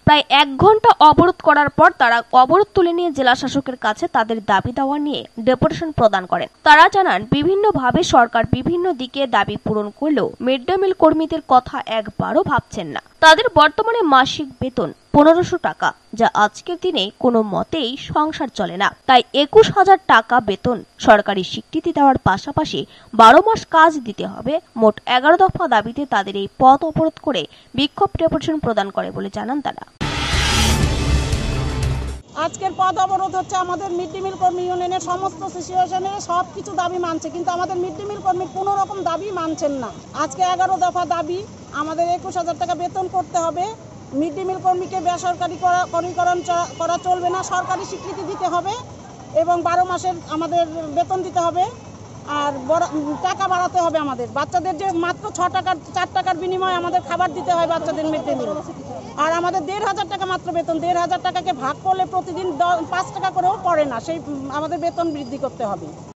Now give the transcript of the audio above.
প্রায় 1 ঘন্টা অবরোধ করার পর তারা অবরোধ তুলে নিয়ে জেলা শাসকের কাছে তাদের দাবি দাওয়া নিয়ে ডেপুটেশন প্রদান করেন। তারা জানান, বিভিন্নভাবে সরকার বিভিন্ন দিকে দাবি পূরণ করলেও মিড ডে মিল কর্মীদের কথা একবারও ভাবছেন না। তাদের বর্তমানে মাসিক বেতন 1500 টাকা, যা আজকের দিনে কোনো মতেই সংসার চলে না। তাই 21,000 টাকা বেতন সরকারি স্বীকৃতি দেওয়ার পাশাপাশি 12 মাস কাজ দিতে হবে। মোট 11 দফা দাবিতে তাদের এই পথ অবরোধ করে বিক্ষোভ ডেপুটেশন প্রদান করে বলে জানান তারা। আজকের পথ অবরোধ হচ্ছে আমাদের মিড ডে মিল কর্মী ইউনিয়নের সমস্ত সিচুয়েশনে সব কিছু দাবি মানছে, কিন্তু আমাদের মিড ডে মিল কর্মী কোনো রকম দাবি মানছেন না। আজকে 11 দফা দাবি, আমাদের 21,000 টাকা বেতন করতে হবে। মিড ডে মিল কর্মীকে বেসরকারিকরণ করা চলবে না, সরকারি স্বীকৃতি দিতে হবে এবং 12 মাসের আমাদের বেতন দিতে হবে। আর টাকা বাড়াতে হবে আমাদের বাচ্চাদের, যে মাত্র 4 টাকার বিনিময়ে আমাদের খাবার দিতে হয় বাচ্চাদের মিড ডে মিল। আর আমাদের 1,500 টাকা মাত্র বেতন, 1,500 টাকাকে ভাগ করলে প্রতিদিন 5 টাকা করেও পড়ে না, সেই আমাদের বেতন বৃদ্ধি করতে হবে।